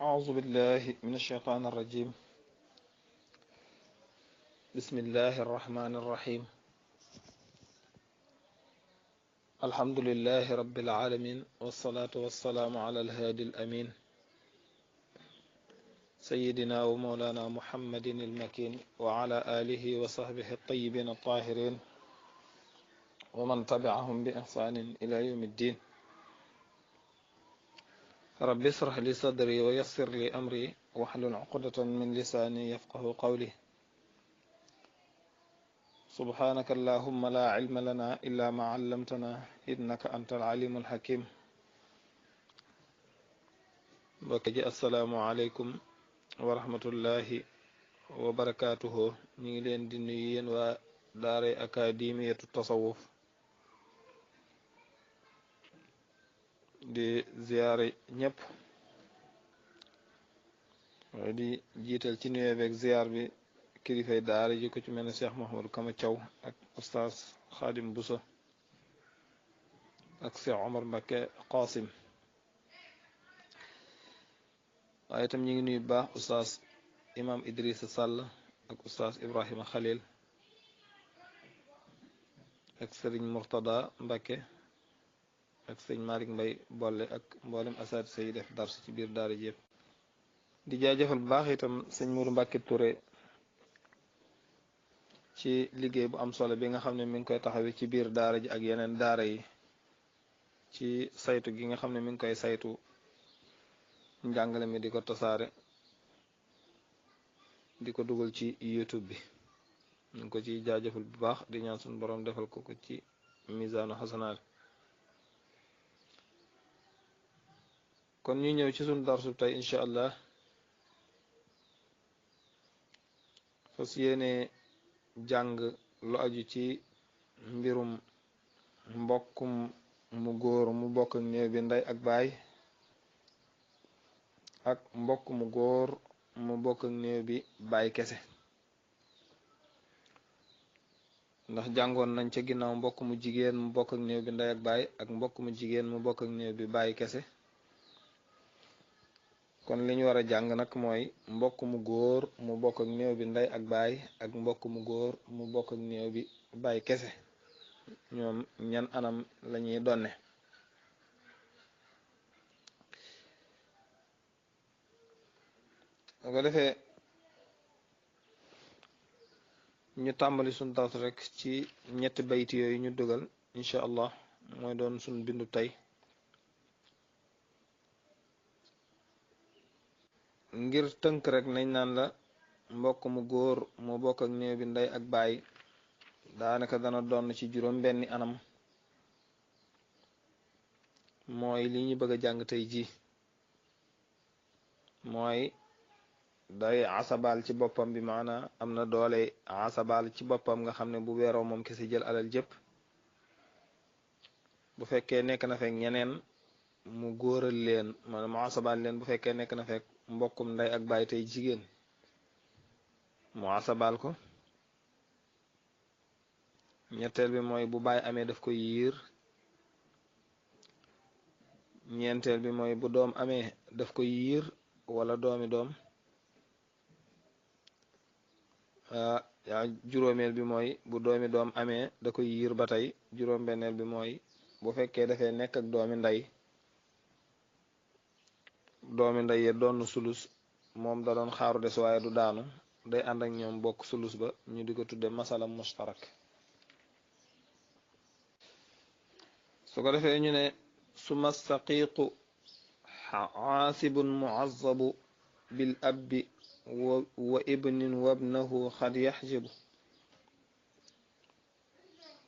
أعوذ بالله من الشيطان الرجيم. بسم الله الرحمن الرحيم. الحمد لله رب العالمين، والصلاة والسلام على الهادي الأمين سيدنا ومولانا محمد المكين وعلى آله وصحبه الطيبين الطاهرين ومن تبعهم بإحسان إلى يوم الدين. رب اشرح لي صدري ويسر لي أمري واحلل عقدة من لساني يفقه قولي. سبحانك اللهم لا علم لنا إلا ما علمتنا إنك أنت العليم الحكيم. بكجي السلام عليكم ورحمة الله وبركاته. نيلين دينيين ودار أكاديمية التصوف دي زيارة ñep di jiital ci nuyoo beeg ziar bi kilifay daara ji ko ci mel ne Cheikh Mouhamadou Kama Thiaw ak oustaz Khadim Bousso ak Cheikh Omar Mbacké Qasim. waaye itam ñu ngi nuyu baax oustaz imam Idrissa Sall ak oustaz Ibrahima Khalil ak sëriñ Murtada Mbacké ak sëriñ Malick Mbay bolle ak mboolem asaatise yi def dars ci biir daara ji yëpp. di jaajëfal bu baax itam sëñ Mourou Mbacké Touré ci liggéey bu am solo bi nga xam ne mi ngi koy taxawee ci biir daara ji ak yeneen daara yi ci saytu gi nga xam ne mi ngi koy saytu njàngale mi di ko tasaare di ko dugal ci YouTube bi. ñu ngi ko ci jaajëfal bu baax di ñaan suñu borom defal ko ci misaanu xasanaat. kon ñu ñëw ci suñu darsu tey incha allah fas yéene jàng lu aju ci mbirum mbokkum mu góor mu bokk ak néew bi ndey ak baay ak mbokk mu góor mu bokk ak néew bi baay kese. ndax jàngoon nañ ca ginnaaw mbokk mu jigéen mu bokk ak néew bi ndey ak baay ak mbokk mu jigéen mu bokk ak néew bi baay kese. kon li ñu war a jàng nag mooy mbokk mu góor mu bokk ak néew bi ndey ak baay ak mbokk mu góor mu bokk ak néew bi baay kese, ñoom ñan anam lañuy donne. bu ko defee ñu tàmbali suñ dars rek ci ñetti bayti yooyu ñu dugal incha allah mooy doon suñ bindu tey. ngir tënk rek nañ naan la mbokk mu góor mu bokk ak néew bi ndey ak baay daanaka dana doon ci juróom benni anam. mooy li ñu bëgg a jàng tey ji mooy day asabal ci boppam bi maana am na doole asabal ci boppam nga xam ne bu weeroo moom kese jël alal jëpp. bu fekkee nekk na fekk ñeneen mu góoral leen maanaam mu asabal leen. bu fekkee nekk na fekk mbokkum ndey ak baay tey jigéen mu asabal ko. ñetteel bi mooy bu baay amee daf ko yiir. ñeenteel bi mooy bu doom amee daf ko yiir wala doomi doom. juróomeel bi mooy bu doomi doom amee da ko yiir ba tey. juróom benneel bi mooy bu fekkee dafay nekk ak doomi ndey ye doon sulus moom da doon xaaru des waaye du daanu day ànd ak ñoom bokk sulus ba ñu di ko tudde masala mustarak. su ko defee ñu ne suma saqiiqu aasibun muazzabu bil abbi wa ibnin wabnahu xad yaxjibu.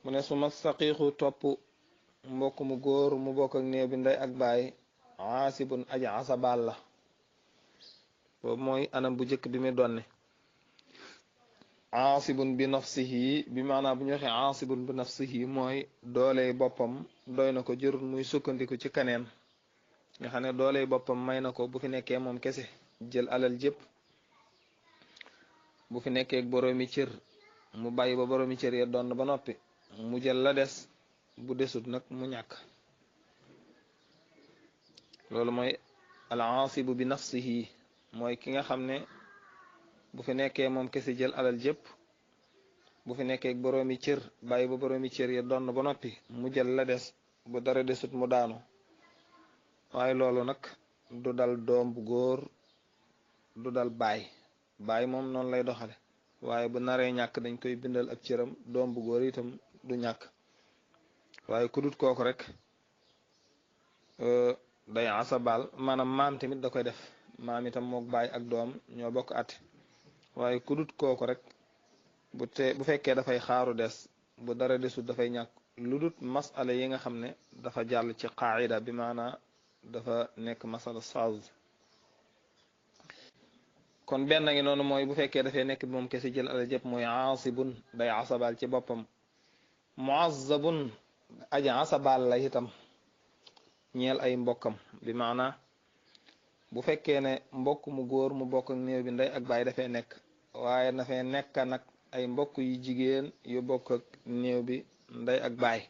mu ne suma saqiiqu topp mbokk mu góor mu bokk ak néew bi ndey ak baay aasibun aji asabal la. boobu mooy anam bu njëkk bi muy donne. aasibun bi nafsihi bi maanaam bu ñu waxee aasibun bi nafsihi mooy dooley boppam doy na ko jërul muy sukkandiku ci kaneen. nga xam ne dooley boppam may na ko bu fi nekkee moom kese jël alal jëpp. bu fi nekkee boroomi cër mu bàyyi ba boroomi cër ya doon ba noppi mu jël la des bu desut nag mu ñàkk. loolu mooy al aasibu bi nafsihi mooy ki nga xam ne bu fi nekkee moom kese jël alal jëpp, bu fi nekkee boroomi cër bàyyi ba boroomi cër ya donn ba noppi mu jël la des, bu dara desut mu daanu. waaye loolu nag du dal doom bu góor, du dal baay moom noonu lay doxale. waaye bu naree ñàkk dañ koy bindal ab cëram, doom bu góor itam du ñàkk. waaye ku dut kooku rek day asabal, maanaam maam tamit da koy def, maam itam mook baay ak doom ñoo bokk at. waaye ku dut kooku rek bu fekkee dafay xaaru des, bu dara desut dafay ñàkk, lu dut masala yi nga xam ne dafa jàll ci qaida bi maanaa dafa nekk masala saaz. kon benn ngi noonu mooy bu fekkee dafay nekk bi moom kese jël alal jëpp mooy aasibun, day asabal ci boppam. muazzabun aji asabal la itam ñeel ay mbokkam, bi maanaa bu fekkee ne mbokk mu góor mu bokk ak néew bi ndey ak baay dafay nekk, waaye dafay nekk nag ay mbokk yu jigéen yu bokk ak néew bi ndey ak baay.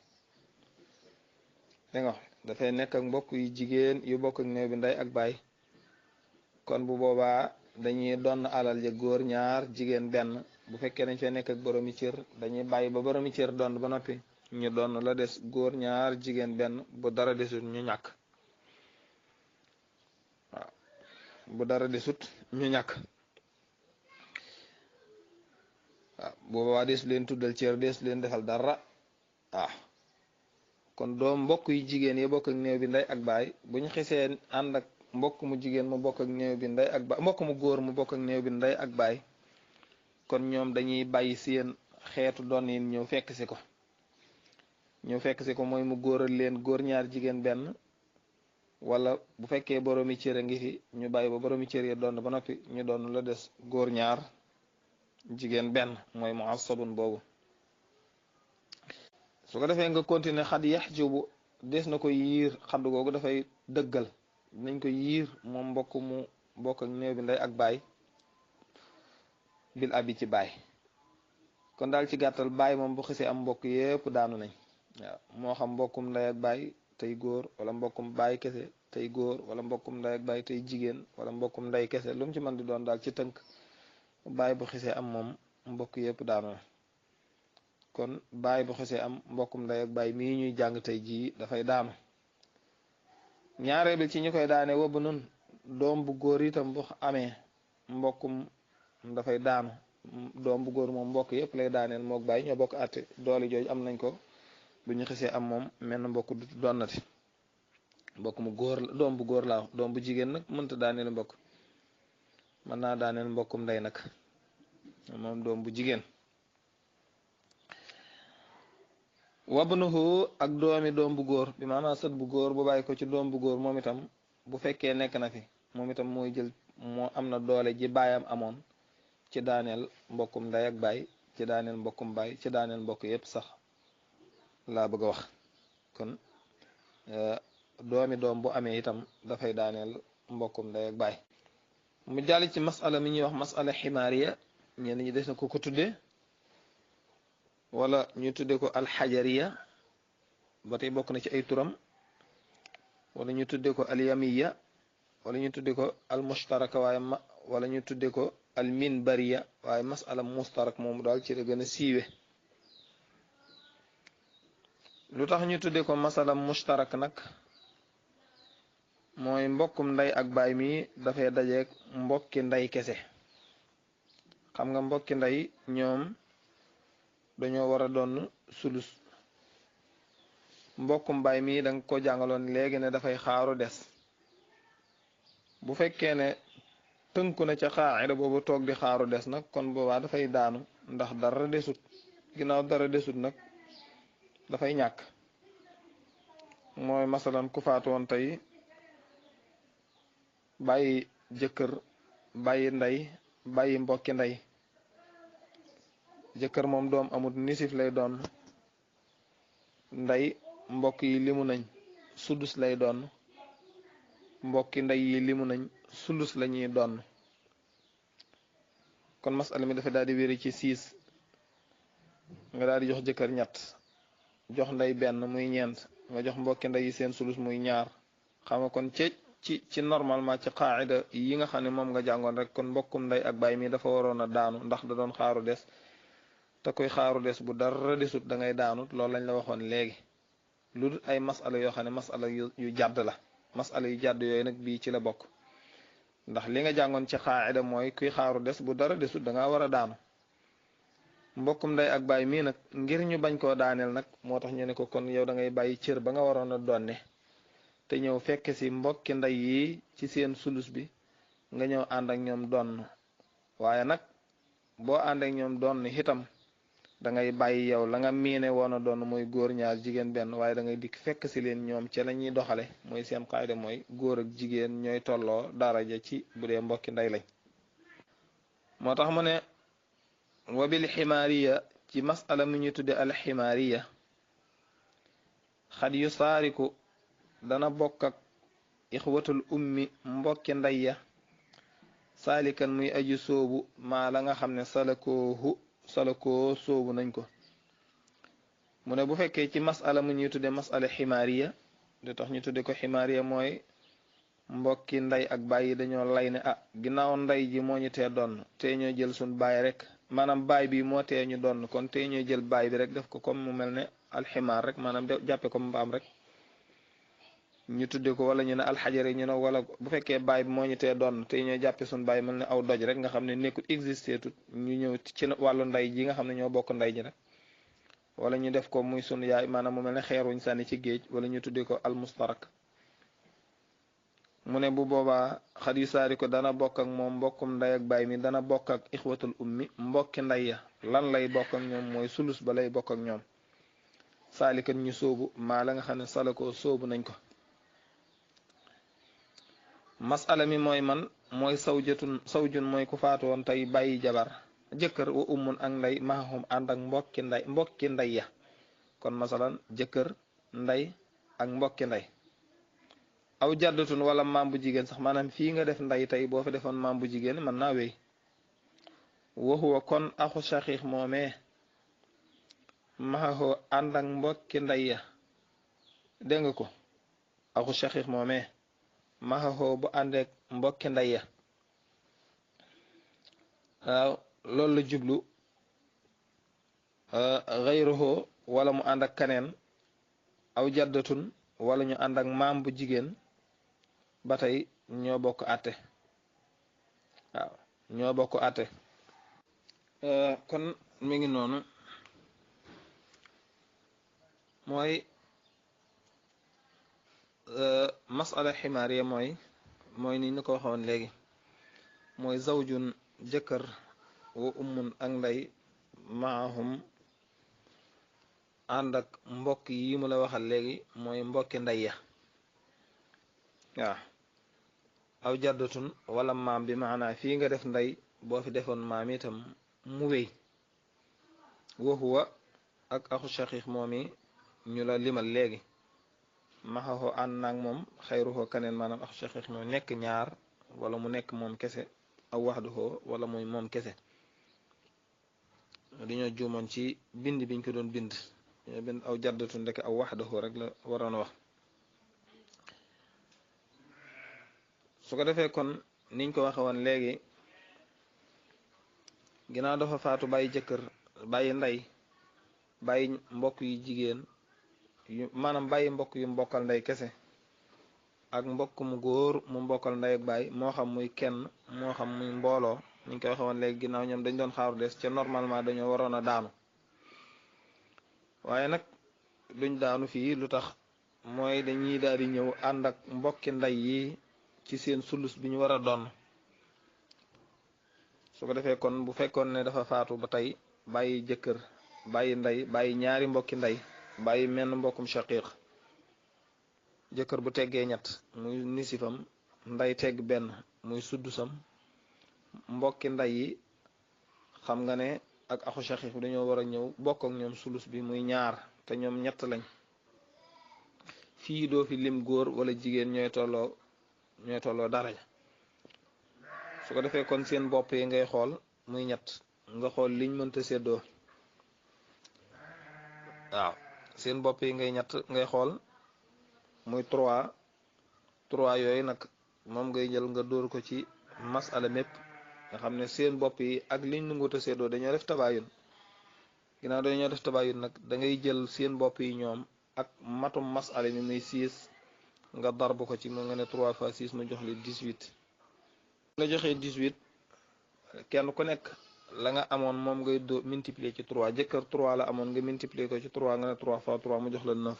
dégg nga dafay nekk ak mbokk yu jigéen yu bokk ak néew bi ndey ak baay. kon bu boobaa dañuy donn alal ja góor ñaar jigéen benn. bu fekkee dañ fay nekk ak boroomi cër dañuy bàyyi ba boroomi cër donn ba noppi ñu donn la des, góor ñaar jigéen benn. bu dara desut ñu ñàkk. waaw bu dara desut ñu ñàkk. waaw boobaa deesu leen tuddal cër, deesu leen defal dara. waaw kon doom mbokk yu jigéen yi bokk ak néew bi ndey ak baay bu ñu xisee ànd ak mbokk mu jigéen mu bokk ak néew bi ndey ak baay, mbokk mu góor mu bokk ak néew bi ndey ak baay, kon ñoom dañuy bàyyi seen xeetu doon yi ñëw fekk si ko. ñëw fekk si ko mooy mu góoral leen góor ñaar jigéen benn, wala bu fekkee boroomi cër a ngi fi ñu bàyyi ba boroomi cër ya doon ba noppi ñu doon la des, góor ñaar jigéen benn, mooy muassabun boobu. su ko defee nga continuer xad yaxjubu des na ko yiir, xadd googu dafay dëggal, nañ ko yiir moom mbokk mu bokk ak néew bi ndey ak baay bil abi ci baay. kon daal ci gàttal baay moom bu xisee am mbokk yépp daanu nañ. waaw moo xam mbokkum ndey ak baay tey góor, wala mbokkum baay kese tey góor, wala mbokkum ndey ak baay tey jigéen, wala mbokkum ndey kese, lu mu ci mën di doon daal ci tënk baay bu xisee am moom mbokk yépp daanu na. kon baay bu xisee am mbokkum ndey ak baay mii ñuy jàng tey jii dafay daanu. ñaareel bi ci ñu koy daane wobu nun doom bu góor itam bu amee mbokkum dafay daanu. doom bu góor moom mbokk yépp lay daaneel, mook baay ñoo bokk àtte, doole jooju am nañ ko. bu ñu xisee am moom menn mbokk du donnati. mbokk mu góor la, doom bu góor laa, doom bu jigéen nag mënta daaneel mbokk, mën naa daaneel mbokkum ndey nag, moom doom bu jigéen. wabnuhu ak doomi doom bu góor, bi maanaam sët bu góor bu bàyyi ko ci doom bu góor, moom itam bu fekkee nekk na fi, moom itam mooy jël, moo am na doole ji baayam amoon ci daaneel mbokkum ndey ak baay, ci daaneel mbokkum baay, ci daaneel mbokk yépp sax laa bëgg a wax. kon doomi doom bu amee itam dafay daaneel mbokkum ndey ak baay. mu jàll ci masala mi ñuy wax masala ximaariya, ñenn ñi des na ko tudde wala ñu tudde ko alxajariya, ba tey bokk na ci ay turam, wala ñu tudde ko alyamiya, wala ñu tudde ko almushtaraka, waaye wala ñu tudde ko alminbariya, waaye masala mustarak moomu daal ci la gën a siiwe. lu tax ñu tudde ko masala mushtarak nag mooy mbokkum ndey ak baay mi dafay dajeek mbokki ndey kese. xam nga mbokki ndey ñoom dañoo war a doon sulus. mbokkum baay mi danga ko jàngaloon léegi ne dafay xaaru des. bu fekkee ne tënku na ca xaayida boobu toog di xaaru des nag, kon boobaa dafay daanu, ndax dara desut. ginnaaw dara desut nag dafay ñàkk. mooy masalan ku faatu woon tey bàyyi jëkkër, bàyyi ndey, bàyyi mbokki ndey. jëkkër moom doom amut, nisif lay doon. ndey mbokk yi limu nañ, sudus lay doon. mbokki ndey yi limu nañ, sulus la ñuy doon. kon masala mi dafa daal di wéri ci 6. nga daal di jox jëkkër ñett, jox ndey benn muy ñeent, nga jox mbokki ndey yi seen sulus muy ñaar. xam nga kon ceej ci normalement ci qaida yi nga xam ne moom nga jàngoon rek kon mbokkum ndey ak baay mi dafa waroon a daanu ndax da doon xaaru des te koy xaaru des bu dara desut da ngay daanut loolu lañ la waxoon léegi lu dul ay masala yoo xam ne masala yu jàdd la masala yu jàdd yooyu nag bii ci la bokk ndax li nga jàngoon ci qaida mooy kuy xaaru des bu dara desut da ngaa war a daanu mbokkum ndey ak baay mii nag ngir ñu bañ koo daaneel nag moo tax ñu ne ko kon yow da ngay bàyyi cër ba nga waroon a donne te ñëw fekk si mbokki ndey yi ci seen sulus bi nga ñëw ànd ak ñoom donn waaye nag boo ànd ak ñoom donn itam da ngay bàyyi yow la nga miine woon a donn mooy góor ñaar jigéen benn waaye da ngay dikk fekk si leen ñoom ca la ñuy doxale mooy seen qaayda mooy góor ak jigéen ñooy tolloo daraja ci bu dee mbokki ndey lañ moo tax mu ne wabil ximaariya ci masala mi ñu tudde alximaariya xad yu saariku dana bokk ak ixwatul ummi mbokki ndeyya saalikan muy aju soobu maa la nga xam ne salakoo soobu nañ ko mu ne bu fekkee ci masala mu ñuy tudde masala ximaariya di tax ñu tudde ko ximaariya mooy mbokki ndey ak baay dañoo lay ne ginnaaw ndey ji moo ñu tee doon te ñoo jël suñ baay rek maanaam baay bi moo tee ñu doon kon te ñoo jël baay bi rek def ko comme mu mel ne alximaar rek maanaam jàppe ko mbaam rek ñu tudde ko wala ñu ne alxajari ñu ne wala bu fekkee baay bi moo ñu tee doon te ñoo jàppe suñ baay mel ne aw doj rek nga xam ne nekkul existé tut ñu ñëw ci wàllu ndey ji nga xam ne ñoo bokk ndey ji rek wala ñu def ko muy sun yaay maanaam mu mel ne xeer wuñ sànni ci géej wala ñu tudde ko almustarak mu ne bu boobaa xat yu saari ko dana bokk ak moom mbokkum ndey ak baay mi dana bokk ak ixwatul ummi mbokki ndey ya lan lay bokk ak ñoom mooy sulus ba lay bokk ak ñoom saalikat ñu sóobu maa la nga xam ne salakoo sóobu nañ ko masala mi mooy man mooy sawjun mooy ku faatu woon tey bàyyi jabar jëkkër wa ummun ak ndey maxahum ànd ak mbokki ndey ya kon masalan jëkkër ndey ak mbokki ndey aw jàddatun wala maam bu jigéen sax maanaam fii nga def ndey tey boo fi defoon maam bu jigéen mën naa wéy waxuwa kon axu shaqiq moomee maxahoo ànd ak mbokki ndey ya dégg nga ko axu shaqiq moomee maxahoo bu àndeek mbokki ndey ya waaw loolu la jublu xayruhoo wala mu ànd ak kaneen aw jàddatun wala ñu ànd ak maam bu jigéen ba tey ñoo bokk àtte waaw ñoo bokk àtte kon mi ngi noonu mooy masala ximaariya mooy ni ñu ko waxoon léegi mooy zawjun jëkkër wa ummun ak ndey maahum ànd ak mbokk yi mu la waxal léegi mooy mbokki ndey ya waaw aw jàddatun wala maam bi maanaa fii nga def ndey boo fi defoon maam itam mu wéy waxuwa ak axu shaqiq moomi ñu la limal léegi maxaxoo ànd naag moom xayruxoo kaneen maanaam axu shaqiq moom nekk ñaar wala mu nekk moom kese aw waxduxoo wala muy moom kese dañoo juumoon ci bind biñ ko doon bind aw jàddatu ndeke aw waxduxoo rek la waroon a wax su ko defee kon niñ ko waxe woon léegi ginnaaw dafa faatu bàyyi jëkkër bàyyi ndey bàyyi mbokk yu jigéen maanaam bàyyi mbokk yu mbokkal ndey kese ak mbokk mu góor mu mbokkal ndey ak baay moo xam muy kenn moo xam muy mbooloo niñ koy waxe woon léegi ginnaaw ñoom dañ doon xaaru des ca normalement dañoo waroon a daanu waaye nag duñ daanu fii lu tax mooy dañuy daal di ñëw ànd ak mbokki ndey yi ci seen sulus bi ñu war a doon su ko defee kon bu fekkoon ne dafa faatu ba tey bàyyi jëkkër bàyyi ndey bàyyi ñaari mbokki ndey bàyyi menn mbokkum shaqiq jëkkër bu teggee ñett muy nisifam ndey tegg benn muy suddusam mbokki ndey yi xam nga ne ak axu shaqiq bi dañoo war a ñëw bokk ak ñoom sulus bi muy ñaar te ñoom ñett lañ fii doo fi lim góor wala jigéen ñooy tolloo daraja su ko defee kon seen bopp yi ngay xool muy ñett nga xool liñ mënta séddoo waaw seen bopp yi ngay ñett ngay xool muy 3 3 yooyu nag moom ngay jël nga dóor ko ci masala mépp nga xam ne seen bopp yi ak liñ nanguta seddoo dañoo def tabaayun ginnaaw dañoo def tabaayun nag da ngay jël seen bopp yi ñoom ak matum masala mi muy 6 nga darb ko ci mu nga ne 3 fois 6 mu jox li 18 nga joxee 18 kenn ku nekk la nga amoon moom ngay multiplier ci 3 jëkkër 3 la amoon nga multiplier ko ci 3 nga ne 3 fois 3 mu jox la 9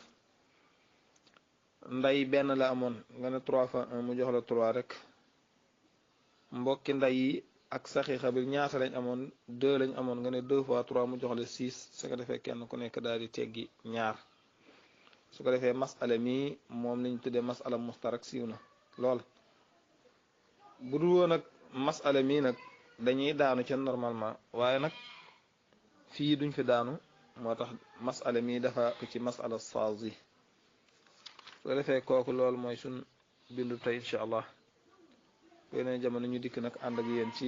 nday benn la amoon nga ne 3 fois 1 mu jox la 3 rek mbokki nday yi ak saxiixa bi ñaata lañ amoon 2 lañ amoon nga ne 2 fois 3 mu jox la 6 su ko defee kenn ku nekk daal di teggi ñaar su ko defee masala mi moom lañ tuddee masala mustarak siiw na lool bu dul woon nag masala mi nag dañuy daanu ca normalement waaye nag fii duñ fi daanu moo tax masala mi dafa ko ci masala saazi su ko defee kooku loolu mooy suñ bindu tey incha allah yeneen jamono ñu dikk nag ànd ak yéen ci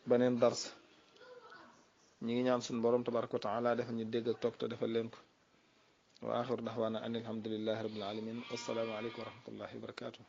beneen dars ñi ngi ñaan suñ borom tabaraka wa taala defal ñu dégg ak topp te defal leen ko wa axiru daxwaana an alhamdulillahi rabbil alamin wassalaamu aleykum wa rahmatullahi wa barakatuh